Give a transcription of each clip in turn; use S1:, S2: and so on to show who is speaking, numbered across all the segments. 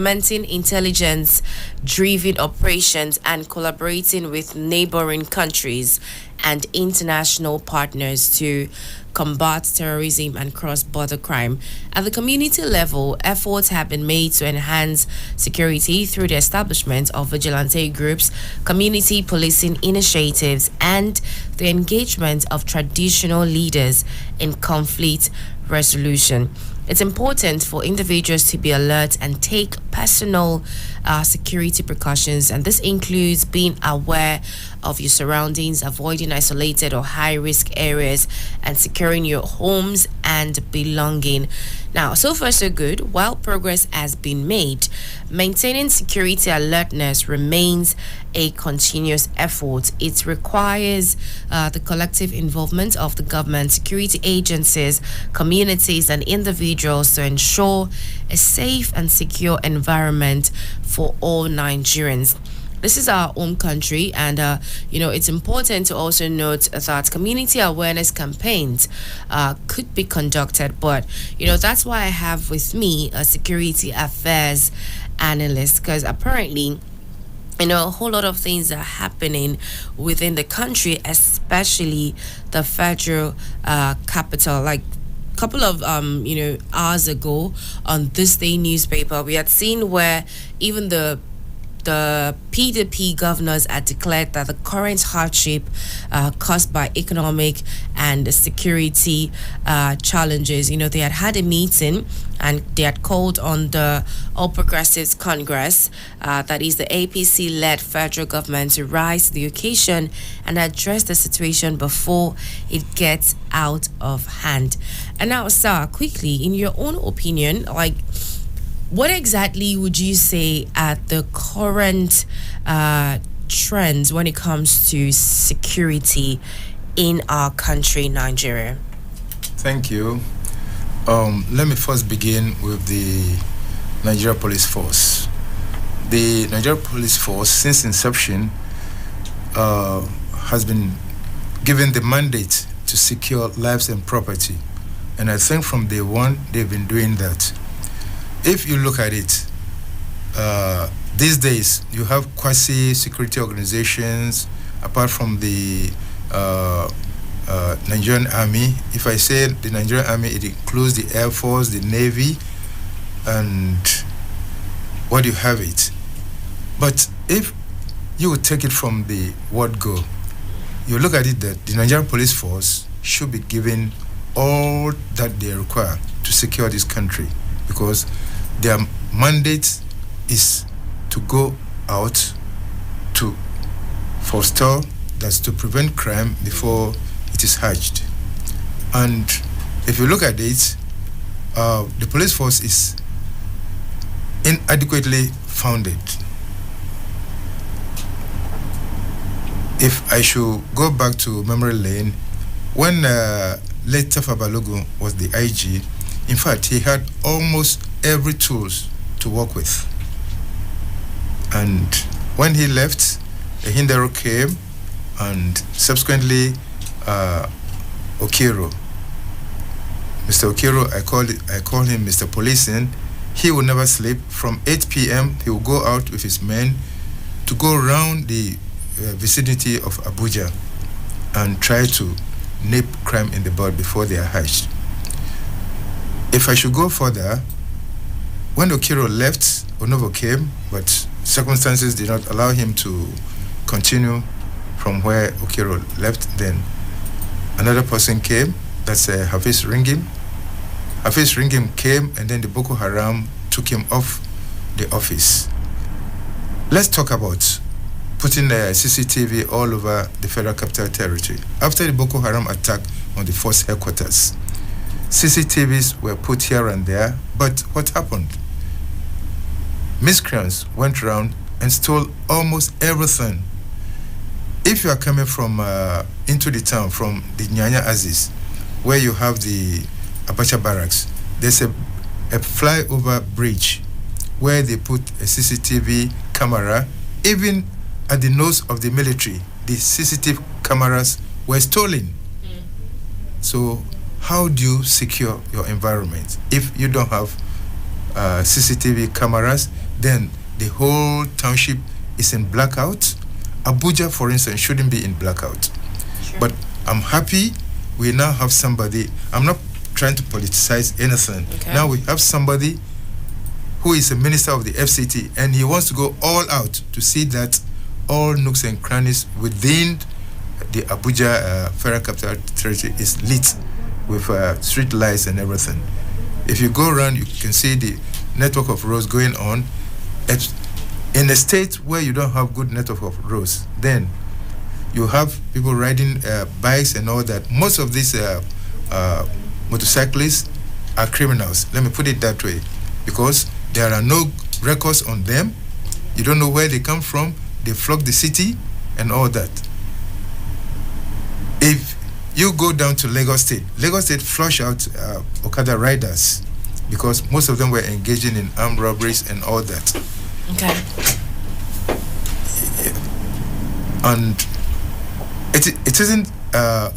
S1: implementing intelligence-driven operations and collaborating with neighboring countries and international partners to combat terrorism and cross-border crime. At the community level, efforts have been made to enhance security through the establishment of vigilante groups, community policing initiatives, and the engagement of traditional leaders in conflict resolution. It's important for individuals to be alert and take personal security precautions, and this includes being aware of your surroundings, avoiding isolated or high risk areas, and securing your homes and belonging. Now, so far so good. While progress has been made, maintaining security alertness remains a continuous effort. It requires the collective involvement of the government, security agencies, communities, and individuals to ensure a safe and secure environment for all Nigerians. This is our home country, and it's important to also note that community awareness campaigns could be conducted. But that's why I have with me a security affairs analyst, because apparently a whole lot of things are happening within the country, especially the federal capital. Like a couple of hours ago on this day newspaper, we had seen where even the PDP governors had declared that the current hardship caused by economic and security challenges, they had a meeting and they had called on the All Progressives Congress, that is the APC-led federal government, to rise to the occasion and address the situation before it gets out of hand. And now, sir, quickly, in your own opinion, what exactly would you say are the current trends when it comes to security in our country, Nigeria?
S2: Thank you. Let me first begin with the Nigeria Police Force. The Nigeria Police Force, since inception, has been given the mandate to secure lives and property. And I think from day one, they've been doing that. If you look at it, these days you have quasi-security organizations apart from the Nigerian Army. If I say the Nigerian Army, it includes the Air Force, the Navy, and what you have it. But if you would take it from the word go, you look at it that the Nigerian Police Force should be given all that they require to secure this country, because their mandate is to go out to forestall, that's to prevent crime before it is hatched. And if you look at it, the police force is inadequately founded. If I should go back to memory lane, when late Tafa Balogun was the IG, in fact, he had almost every tools to work with. And when he left, Hindaro came, and subsequently Okiro. Mr. Okiro, I call him Mr. Policing. He will never sleep. From 8 p.m., he will go out with his men to go around the vicinity of Abuja and try to nip crime in the bud before they are hatched. If I should go further, when Okiro left, Onovo came, but circumstances did not allow him to continue from where Okiro left. Then another person came, that's Hafiz Ringim. Hafiz Ringim came, and then the Boko Haram took him off the office. Let's talk about putting CCTV all over the Federal Capital Territory. After the Boko Haram attack on the force headquarters, CCTVs were put here and there, but what happened? Miscreants went around and stole almost everything. If you are coming from into the town from the Nyanya Aziz, where you have the Abacha barracks, there's a flyover bridge where they put a CCTV camera. Even at the nose of the military, the CCTV cameras were stolen. So how do you secure your environment if you don't have CCTV cameras? then the whole township is in blackout. Abuja, for instance, shouldn't be in blackout.
S1: Sure.
S2: But I'm happy we now have somebody. I'm not trying to politicize anything.
S1: Okay.
S2: Now we have somebody who is a minister of the FCT, and he wants to go all out to see that all nooks and crannies within the Abuja Federal Capital Territory is lit with street lights and everything. If you go around, you can see the network of roads going on. In a state where you don't have good network of roads, then you have people riding bikes and all that. Most of these motorcyclists are criminals. Let me put it that way, because there are no records on them. You don't know where they come from. They flock the city and all that. If you go down to Lagos State flush out Okada riders because most of them were engaging in armed robberies and all that.
S1: Okay.
S2: And it isn't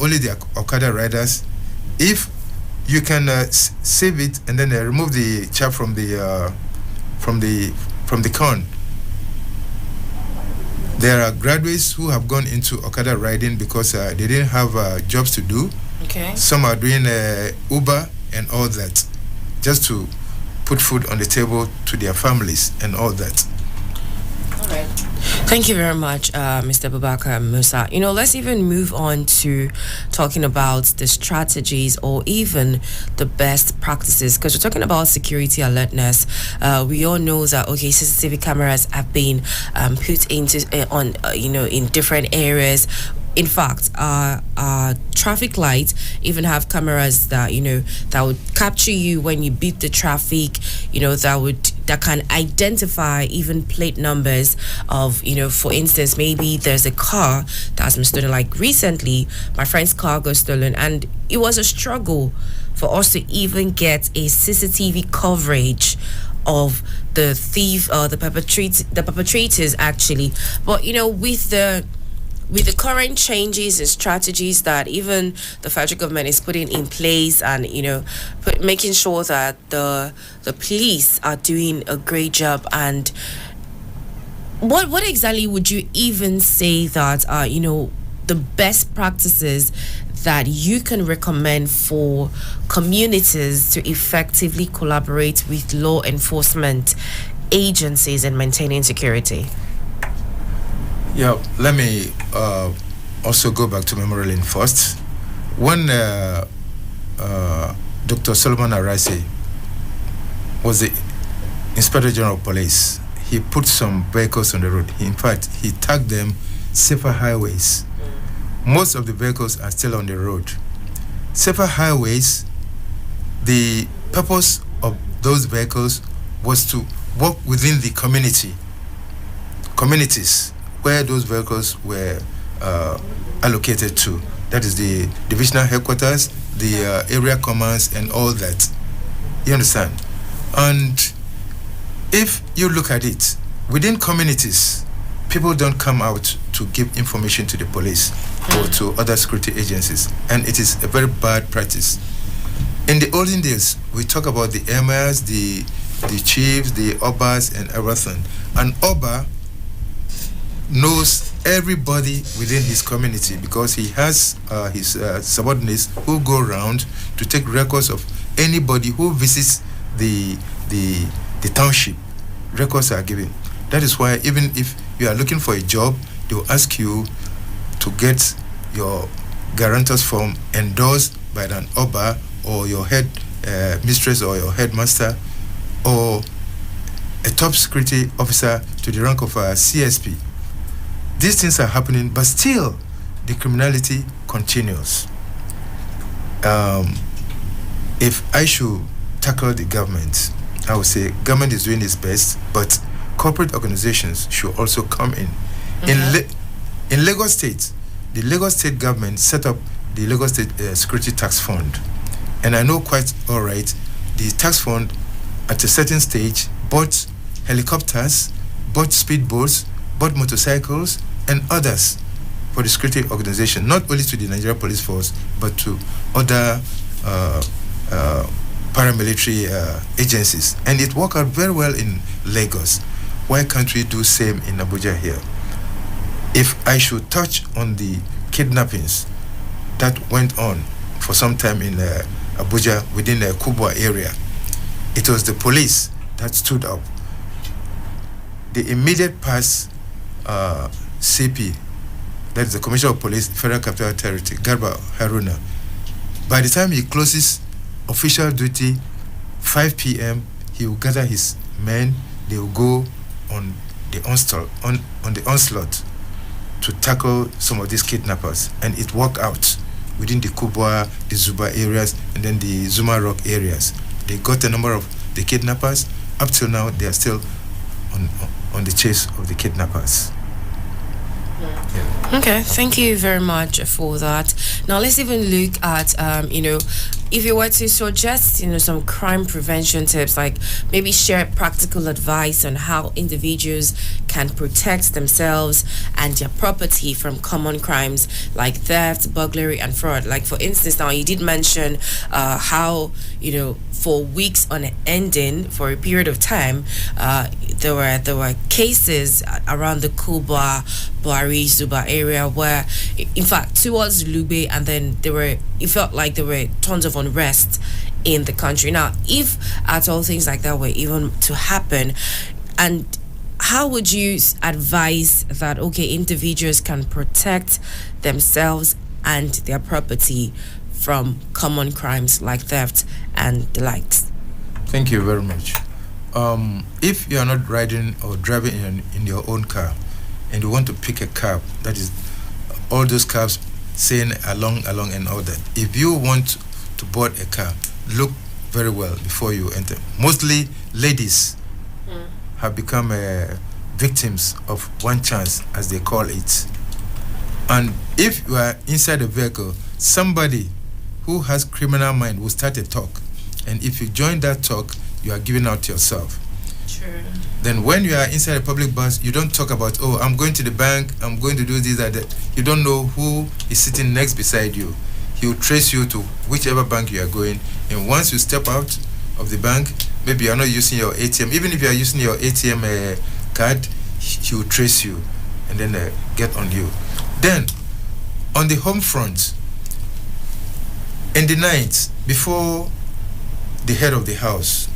S2: only the Okada riders. If you can save it and then remove the chap from the con. There are graduates who have gone into Okada riding because they didn't have jobs to do.
S1: Okay.
S2: Some are doing Uber and all that, just to put food on the table to their families and all that.
S1: All right. Thank you very much, Mr. Babaka Musa. Let's even move on to talking about the strategies or even the best practices, because we're talking about security alertness. We all know that CCTV cameras have been put into in different areas. In fact, traffic lights even have cameras that that would capture you when you beat the traffic. That can identify even plate numbers of for instance, maybe there's a car that's been stolen. Like recently, my friend's car got stolen, and it was a struggle for us to even get a CCTV coverage of the thief or the perpetrators actually. But with the current changes and strategies that even the federal government is putting in place, and making sure that the police are doing a great job, and what exactly would you even say that are the best practices that you can recommend for communities to effectively collaborate with law enforcement agencies in maintaining security?
S2: Yeah, let me also go back to Memory Lane first. When Dr. Solomon Arase was the Inspector General of Police, he put some vehicles on the road. In fact, he tagged them safer highways. Most of the vehicles are still on the road. Safer highways, the purpose of those vehicles was to work within the communities where those vehicles were allocated to. That is the divisional headquarters, the area commands, and all that. You understand? And if you look at it, within communities, people don't come out to give information to the police or to other security agencies, and it is a very bad practice. In the olden days, we talk about the emirs, the chiefs, the obas, and everything. An oba knows everybody within his community because he has his subordinates who go around to take records of anybody who visits the township. Records are given. That is why even if you are looking for a job, they will ask you to get your guarantor's form endorsed by an oba or your head mistress or your headmaster or a top security officer to the rank of a CSP. These things are happening, but still the criminality continues. If I should tackle the government, I would say government is doing its best, but corporate organizations should also come in. Mm-hmm. In Lagos State, the Lagos State government set up the Lagos State Security Tax Fund. And I know quite all right, the tax fund at a certain stage bought helicopters, bought speedboats, bought motorcycles, and others for the security organization, not only to the Nigeria Police Force, but to other paramilitary agencies. And it worked out very well in Lagos. Why can't we do same in Abuja here? If I should touch on the kidnappings that went on for some time in Abuja within the Kubwa area, it was the police that stood up. The immediate past CP, that is the Commissioner of Police, Federal Capital Territory, Garba Haruna, by the time he closes official duty, 5 p.m., he will gather his men, they will go on the onslaught to tackle some of these kidnappers, and it worked out within the Kubwa, the Zuba areas, and then the Zuma Rock areas. They got a number of the kidnappers. Up till now, they are still on the chase of the kidnappers.
S1: Yeah. Okay, thank you very much for that. Now let's even look at if you were to suggest some crime prevention tips, like maybe share practical advice on how individuals can protect themselves and their property from common crimes like theft, burglary, and fraud. Like for instance, now you did mention how for weeks on ending, for a period of time, there were cases around the Kubwa, Buhari, Zuba area where, in fact, towards Lube, and then it felt like there were tons of unrest in the country. Now, if at all things like that were even to happen, and how would you advise that, okay, individuals can protect themselves and their property from common crimes like theft and the likes?
S2: Thank you very much. If you are not riding or driving in your own car and you want to pick a cab, that is all those cabs saying along and all that, if you want to board a car, look very well before you enter. Mostly ladies have become victims of one chance, as they call it. And if you are inside a vehicle, somebody who has criminal mind will start a talk, and if you join that talk, you are giving out yourself.
S1: True.
S2: Then when you are inside a public bus, you don't talk about, oh, I'm going to the bank, I'm going to do this or that. You don't know who is sitting next beside you. He will trace you to whichever bank you are going, and once you step out of the bank, maybe you are not using your ATM. Even if you are using your ATM card, he will trace you and then get on you. Then, on the home front, in the night, before the head of the house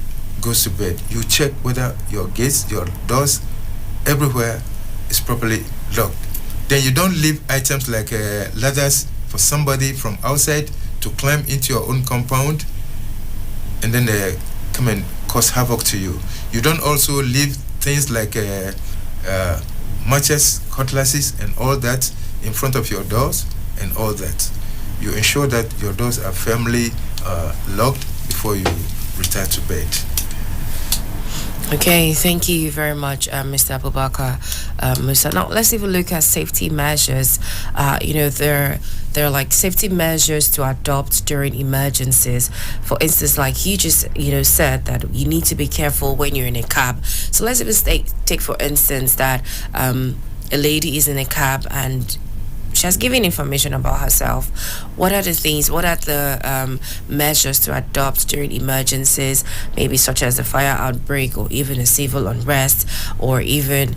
S2: goes to bed, you check whether your gates, your doors, everywhere is properly locked. Then you don't leave items like ladders for somebody from outside to climb into your own compound and then come and cause havoc to you. You don't also leave things like matches, cutlasses, and all that in front of your doors and all that. You ensure that your doors are firmly locked before you retire to bed.
S1: Okay, thank you very much, Mr. Abubakar Musa. Now, let's even look at safety measures. There are like safety measures to adopt during emergencies. For instance, like you just said that you need to be careful when you're in a cab. So let's even take for instance that a lady is in a cab and she has given information about herself. What are the measures to adopt during emergencies, maybe such as a fire outbreak or even a civil unrest, or even,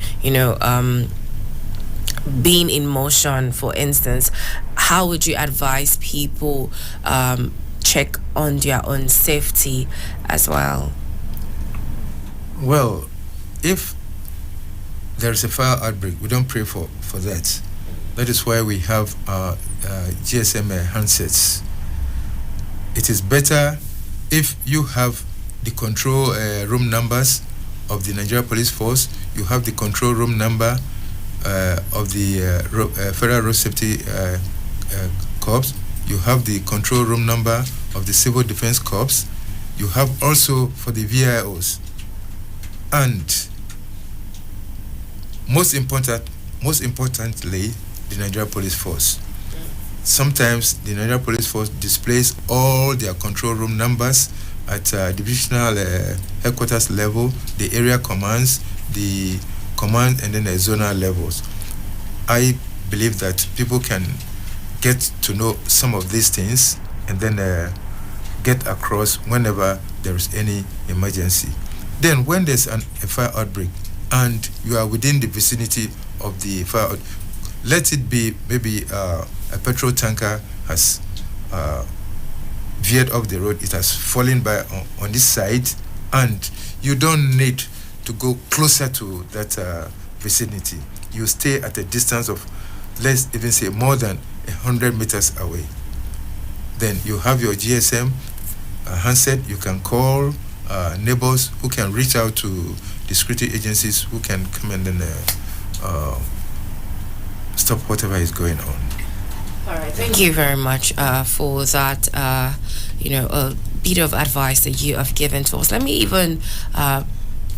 S1: being in motion, for instance? How would you advise people check on their own safety as well?
S2: Well, if there's a fire outbreak, we don't pray for that. That is why we have GSM handsets. It is better if you have the control room numbers of the Nigeria Police Force, you have the control room number of the Federal Road Safety Corps, you have the control room number of the Civil Defense Corps, you have also for the VIOs. And most importantly, the Nigeria Police Force. Sometimes the Nigeria Police Force displays all their control room numbers at divisional headquarters level, the area commands, the command, and then the zonal levels. I believe that people can get to know some of these things and then get across whenever there is any emergency. Then when there's a fire outbreak, and you are within the vicinity of the fire, let it be maybe a petrol tanker has veered off the road, it has fallen by on this side, and you don't need to go closer to that vicinity. You stay at a distance of, let's even say, more than 100 meters away. Then you have your GSM handset. You can call neighbors who can reach out to the security agencies who can come and then stop whatever is going on.
S1: All right, thank you very much for that, a bit of advice that you have given to us. Let me even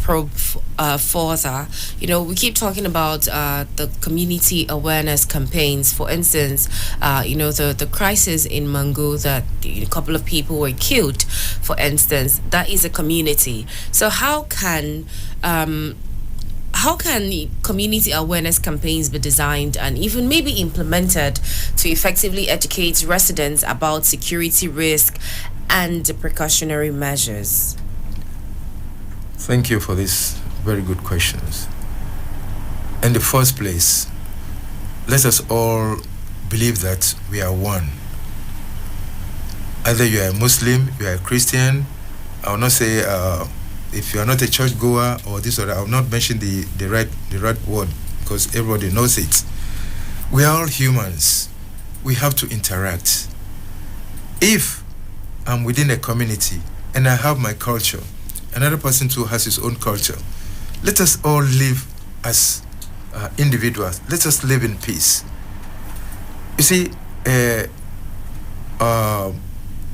S1: probe further. We keep talking about the community awareness campaigns. For instance, the crisis in Mango, that a couple of people were killed, for instance, that is a community. So how can community awareness campaigns be designed and even maybe implemented to effectively educate residents about security risk and precautionary measures?
S2: Thank you for these very good questions. In the first place, let us all believe that we are one. Either you are a Muslim, you are a Christian. I will not say if you are not a church goer or this or that. I will not mention the right word because everybody knows it. We are all humans. We have to interact. If I'm within a community and I have my culture, another person too has his own culture, let us all live as individuals. Let us live in peace. You see,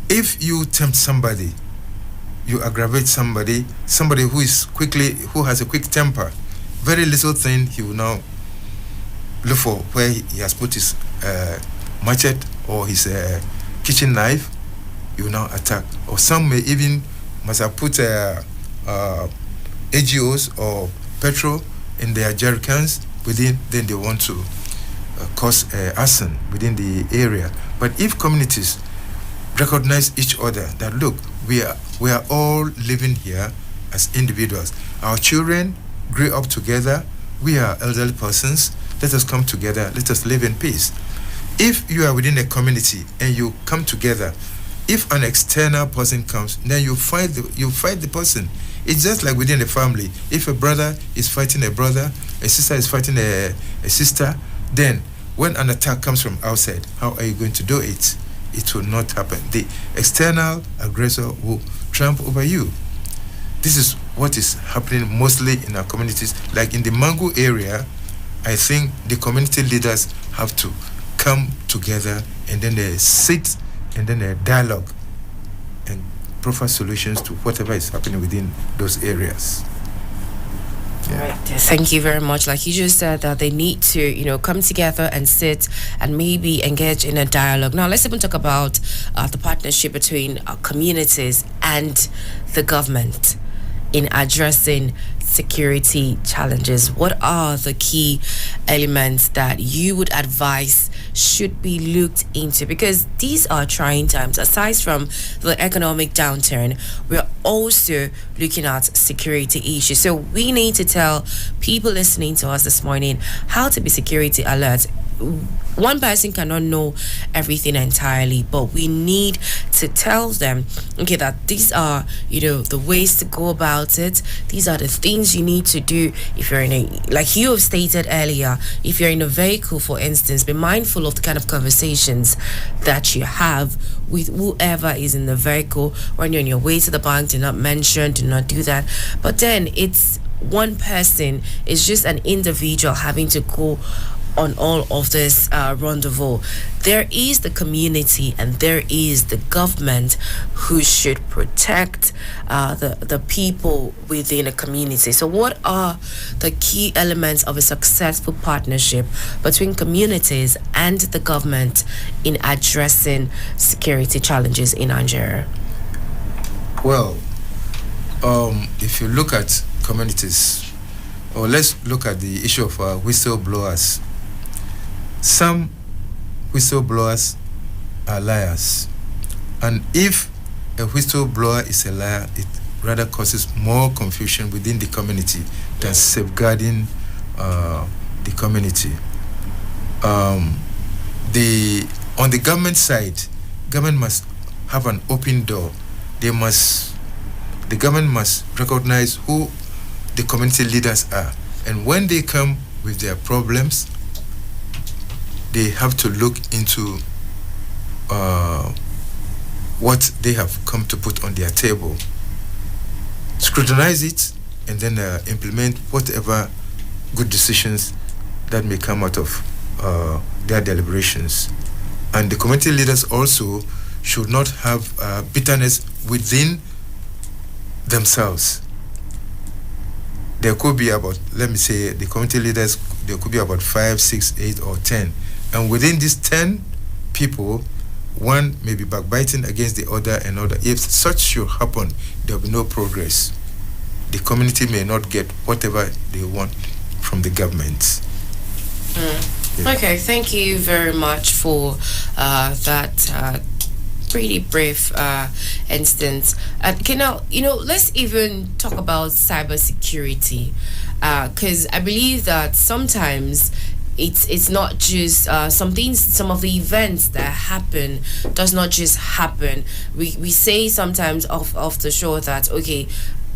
S2: if you tempt somebody, you aggravate somebody who has a quick temper, very little thing he will now look for where he has put his machete or his kitchen knife, he will now attack. Or some may even must have put AGOs or petrol in their jerrycans within, then they want to cause arson within the area. But if communities recognize each other, that look, we are all living here as individuals. Our children grew up together. We are elderly persons. Let us come together. Let us live in peace. If you are within a community and you come together, if an external person comes, then you fight the person. It's just like within a family. If a brother is fighting a brother, a sister is fighting a sister, then when an attack comes from outside, how are you going to do it? It will not happen. The external aggressor will triumph over you. This is what is happening mostly in our communities. Like in the Mango area, I think the community leaders have to come together and then they sit and then a dialogue and proper solutions to whatever is happening within those areas.
S1: Yeah. Right. Thank you very much. Like you just said, that they need to, come together and sit and maybe engage in a dialogue. Now, let's even talk about the partnership between communities and the government in addressing security challenges. What are the key elements that you would advise should be looked into? Because these are trying times. Aside from the economic downturn, we're also looking at security issues. So we need to tell people listening to us this morning how to be security alert. One person cannot know everything entirely, but we need to tell them, okay, that these are, the ways to go about it. These are the things you need to do. If you're like you have stated earlier, if you're in a vehicle, for instance, be mindful of the kind of conversations that you have with whoever is in the vehicle. When you're on your way to the bank, do not mention, do not do that. But then it's one person, it's just an individual having to go on all of this rendezvous. There is the community and there is the government who should protect the people within a community. So what are the key elements of a successful partnership between communities and the government in addressing security challenges in Nigeria?
S2: Well, if you look at communities, or let's look at the issue of whistleblowers. Some whistleblowers are liars, and if a whistleblower is a liar, it rather causes more confusion within the community than safeguarding the community. On the government side, government must have an open door. The government must recognize who the community leaders are, and when they come with their problems, they have to look into what they have come to put on their table, scrutinize it, and then implement whatever good decisions that may come out of their deliberations. And the community leaders also should not have bitterness within themselves. There could be about, let me say, the community leaders, there could be about 5, 6, 8, or 10. And within these 10 people, one may be backbiting against the other and other. If such should happen, there will be no progress. The community may not get whatever they want from the government.
S1: Yeah. Okay, thank you very much for that pretty brief instance. Let's even talk about cybersecurity, because I believe that sometimes it's not just some of the events that happen does not just happen. We say sometimes off the show that, okay,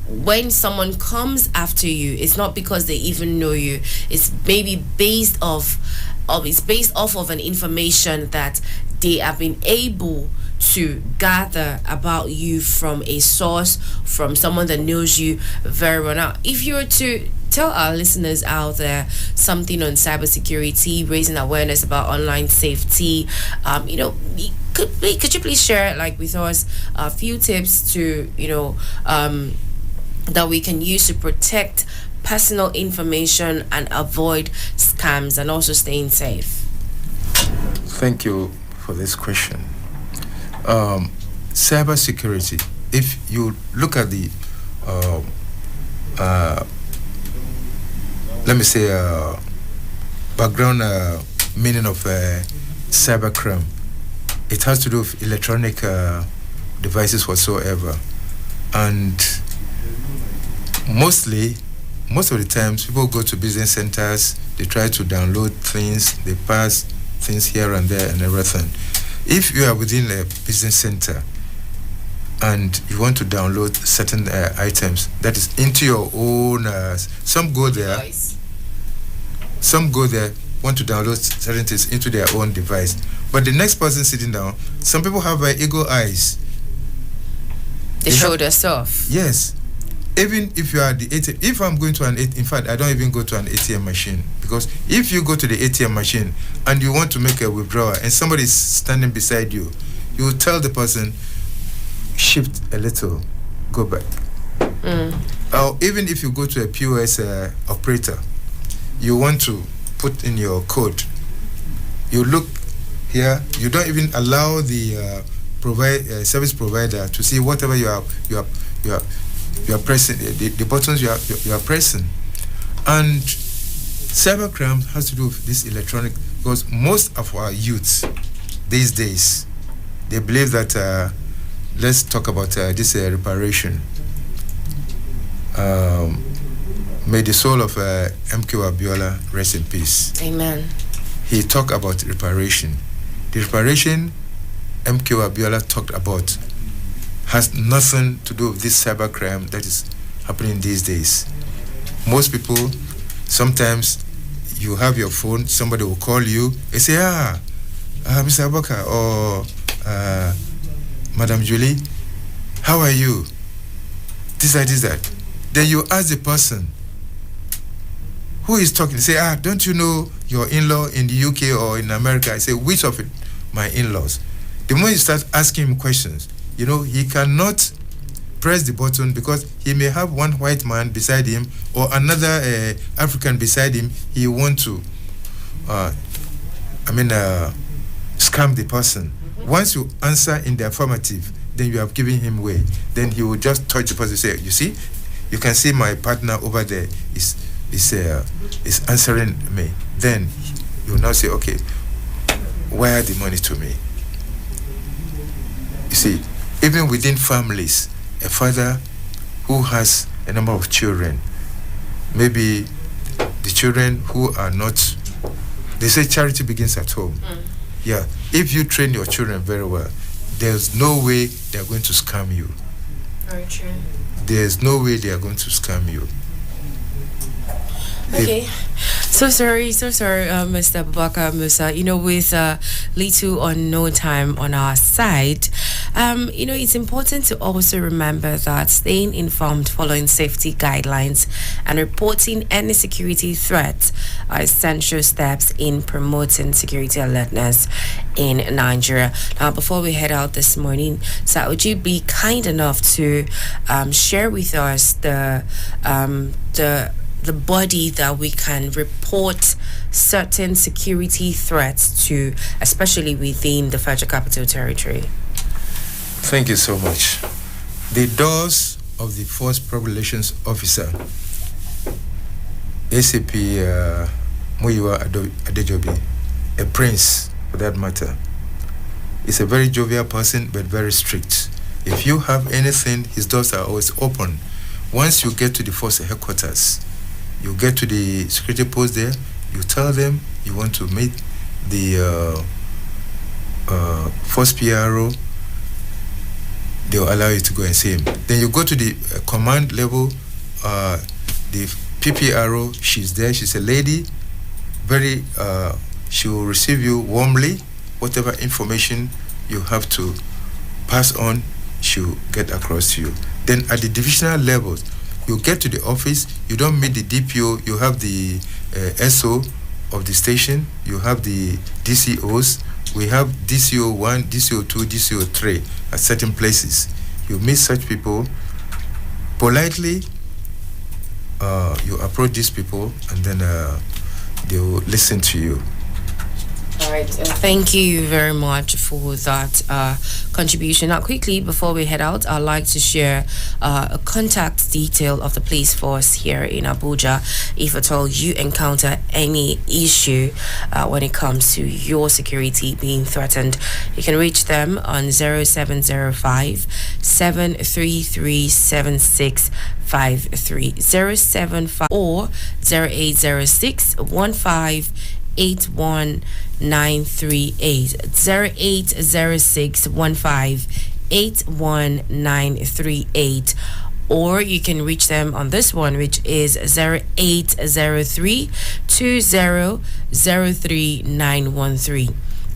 S1: when someone comes after you, it's not because they even know you. It's maybe based off of an information that they have been able to gather about you from a source, from someone that knows you very well. Now, if you were to tell our listeners out there something on cybersecurity, raising awareness about online safety, could you please share with us a few tips to that we can use to protect personal information and avoid scams and also staying safe?
S2: Thank you for this question. Cybersecurity, if you look at the background meaning of cybercrime, it has to do with electronic devices whatsoever. And most of the times, people go to business centers, they try to download things, they pass things here and there and everything. If you are within a business center and you want to download certain items, that is into your own, some go there, want to download certain things into their own device. But the next person sitting down, some people have eagle eyes.
S1: They show their stuff.
S2: Yes. Even if you are the ATM, if I'm going to in fact, I don't even go to an ATM machine, because if you go to the ATM machine and you want to make a withdrawal and somebody is standing beside you, you will tell the person, shift a little, go back. Or even if you go to a POS operator, you want to put in your code, you look here, you don't even allow the service provider to see whatever you are pressing, the buttons you are pressing. And cybercrime has to do with this electronic, because most of our youths these days, they believe that let's talk about this reparation. May the soul of MK Abiola rest in peace.
S1: Amen.
S2: He talked about reparation. The reparation MK Abiola talked about has nothing to do with this cybercrime that is happening these days. Most people, sometimes you have your phone, somebody will call you and say, Mr. Aboka or Madam Julie, how are you? This, that. Then you ask the person who is talking, say, don't you know your in-law in the UK or in America? I say, which of it? My in-laws. The moment you start asking him questions, he cannot press the button because he may have one white man beside him or another African beside him. He want to, scam the person. Once you answer in the affirmative, then you have given him way. Then he will just touch the person and say, you see, you can see my partner over there is answering me. Then you will now say, okay, wire the money to me. You see, even within families, a father who has a number of children, maybe the children who are not, they say charity begins at home. Yeah, if you train your children very well, there's no way they're going to scam you.
S1: Very true.
S2: There's no way they are going to scam you.
S1: Okay. So sorry, Mr. Abubakar Musa. With little or no time on our side, it's important to also remember that staying informed, following safety guidelines, and reporting any security threats are essential steps in promoting security alertness in Nigeria. Now, before we head out this morning, sir, would you be kind enough to share with us the body that we can report certain security threats to, especially within the Federal Capital Territory?
S2: Thank you so much. The doors of the Force Public Relations Officer, ACP Muyiwa Adejobi, a prince for that matter, is a very jovial person but very strict. If you have anything, his doors are always open. Once you get to the force headquarters, you get to the security post there, you tell them you want to meet the first PRO, they'll allow you to go and see him. Then you go to the command level, the PPRO, she's there, she's a lady, she will receive you warmly. Whatever information you have to pass on, she'll get across to you. Then at the divisional levels, you get to the office, you don't meet the DPO, you have the SO of the station, you have the DCOs, we have DCO 1, DCO 2, DCO 3 at certain places. You meet such people, politely, you approach these people, and then they will listen to you.
S1: All right, thank you very much for that contribution. Now, quickly, before we head out, I'd like to share a contact detail of the police force here in Abuja. If at all you encounter any issue when it comes to your security being threatened, you can reach them on 0705 733 7653, 075 or 0806 15 81938, 0806 15 81938, or you can reach them on this one, which is 0803 2003 913,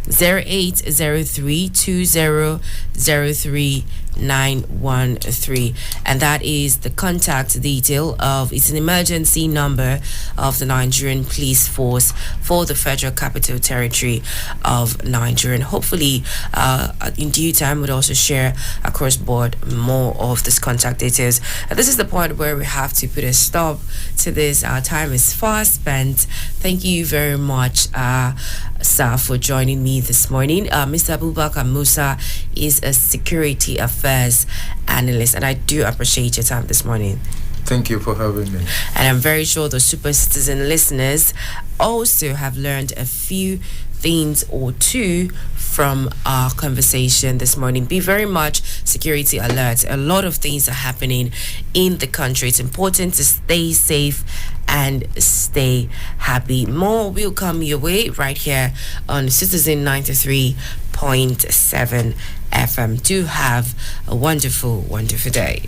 S1: 0803 2003 913, and that is the contact detail of, it's an emergency number of the Nigerian Police Force for the Federal Capital Territory of Nigeria. And hopefully in due time we'll also share across board more of this contact details. This is the point where we have to put a stop to this. Our time is fast spent. Thank you very much, sir, for joining me this morning. Mr. Abubakar Musa is a security affairs analyst, and I do appreciate your time this morning.
S2: Thank you for having me. And
S1: I'm very sure the Super Citizen listeners also have learned a few things or two from our conversation this morning. Be very much security alert. A lot of things are happening in the country. It's important to stay safe and stay happy. More will come your way right here on Citizen 93.7 FM. Do have a wonderful, wonderful day.